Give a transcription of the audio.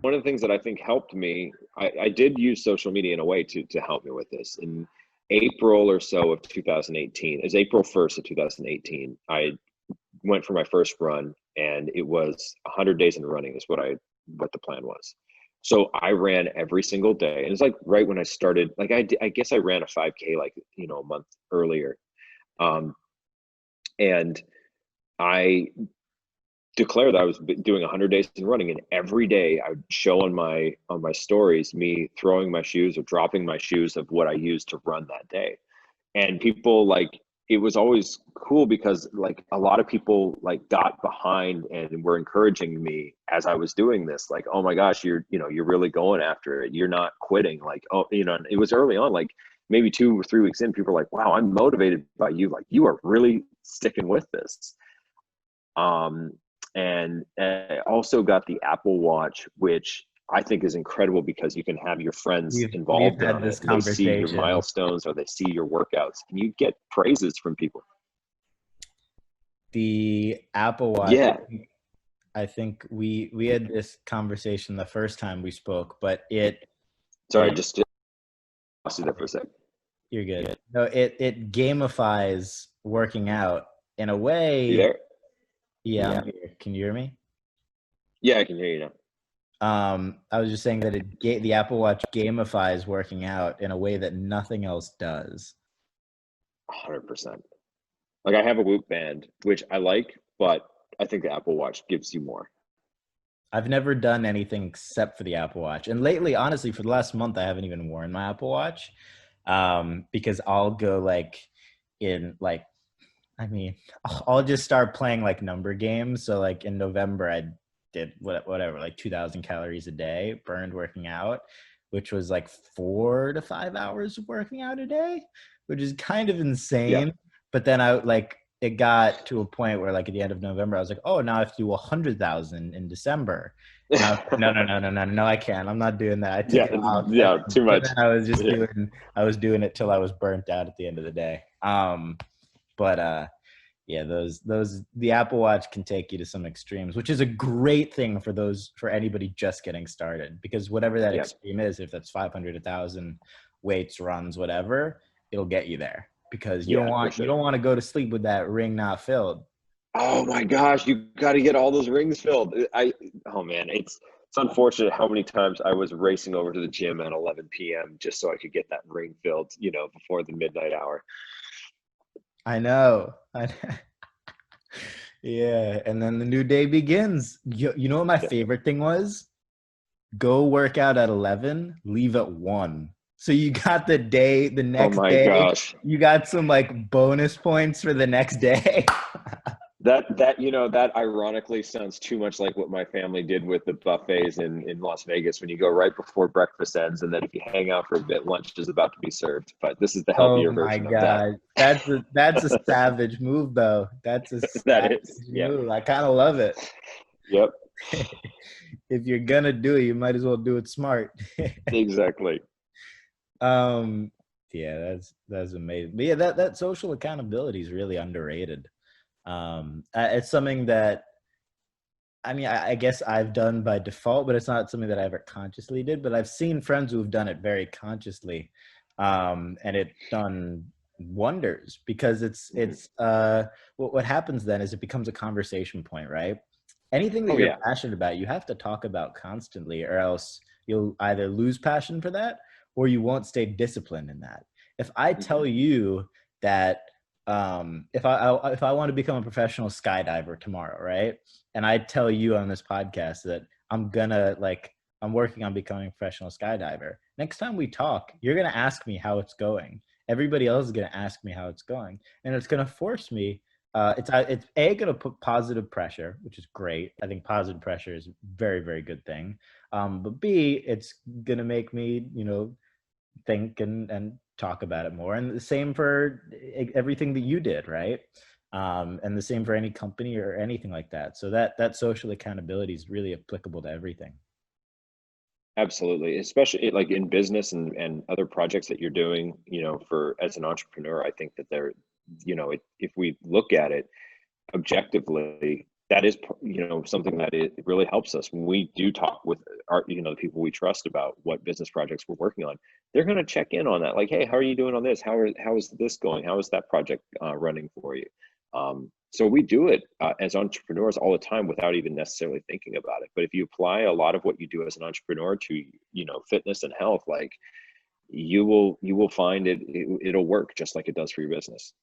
one of the things that I think helped me, I did use social media in a way to help me with this. In April or so of 2018, it's April 1st of 2018, I went for my first run, and it was 100 days in running is what the plan was. So I ran every single day, and it's like right when I started, like I guess I ran a 5K like, a month earlier. And I declared that I was doing 100 days in running, and every day I would show on my stories me throwing my shoes or dropping my shoes of what I used to run that day. And people, like, it was always cool because like a lot of people like got behind and were encouraging me as I was doing this, like, oh my gosh, you're really going after it, you're not quitting, like, oh, and it was early on, like maybe 2 or 3 weeks in, people were like, wow, I'm motivated by you, like you are really sticking with this. And also got the Apple Watch, which I think is incredible because you can have your friends We've involved had in this it. They see your conversation. milestones or they see your workouts, and you get praises from people. The Apple Watch, Yeah. I think we had this conversation the first time we spoke, but Sorry, just lost you there for a sec. You're good. No, it gamifies working out in a way. You there? Yeah, I'm here. Can you hear me? Yeah, I can hear you now. I was just saying that the Apple Watch gamifies working out in a way that nothing else does. 100%. Like I have a Whoop band, which I like, but I think the Apple Watch gives you more. I've never done anything except for the Apple Watch. And lately, honestly, for the last month, I haven't even worn my Apple Watch, because I'll go I'll just start playing like number games. So like in November, I did whatever, like 2,000 calories a day burned working out, which was like 4 to 5 hours of working out a day, which is kind of insane. Yeah. But then it got to a point where like at the end of November, I was like, oh, now I have to do 100,000 in December. And I was like, no, I can't. I'm not doing that. I took it off. Yeah, too much. Then I was just I was doing it till I was burnt out at the end of the day. The Apple Watch can take you to some extremes, which is a great thing for anybody just getting started, because whatever that extreme is, if that's 500, 1,000 weights, runs, whatever, it'll get you there, because you don't want to go to sleep with that ring not filled. Oh my gosh, you got to get all those rings filled. Oh man, it's unfortunate how many times I was racing over to the gym at 11 p.m. just so I could get that ring filled, before the midnight hour. I know. Yeah, and then the new day begins. You know what my favorite thing was? Go work out at 11, leave at 1. So you got the next day. Gosh. You got some like bonus points for the next day. That ironically sounds too much like what my family did with the buffets in Las Vegas, when you go right before breakfast ends, and then if you hang out for a bit, lunch is about to be served. But this is the healthier version of that. That's a savage move, though. That's a savage move. I kind of love it. Yep. If you're gonna do it, you might as well do it smart. Exactly. Yeah, that's amazing. But yeah, that social accountability is really underrated. It's something that, I mean, I guess I've done by default, but it's not something that I ever consciously did. But I've seen friends who've done it very consciously, and it's done wonders, because what happens then is it becomes a conversation point, right? Anything that you're passionate about, you have to talk about constantly, or else you'll either lose passion for that or you won't stay disciplined in that. If I tell you that, if I want to become a professional skydiver tomorrow, right? And I tell you on this podcast that I'm working on becoming a professional skydiver. Next time we talk, you're going to ask me how it's going. Everybody else is going to ask me how it's going. And it's going to force me. It's going to put positive pressure, which is great. I think positive pressure is a very, very good thing. But B, it's going to make me, think and talk about it more. And the same for everything that you did, right? And the same for any company or anything like that. So that social accountability is really applicable to everything. Absolutely, especially like in business and other projects that you're doing, as an entrepreneur. I think that they're, if we look at it objectively, that is, something that it really helps us when we do talk with our, the people we trust about what business projects we're working on. They're going to check in on that, like, hey, how are you doing on this? How is this going? How is that project running for you? So we do it as entrepreneurs all the time without even necessarily thinking about it. But if you apply a lot of what you do as an entrepreneur to, fitness and health, like, you will find it'll work just like it does for your business.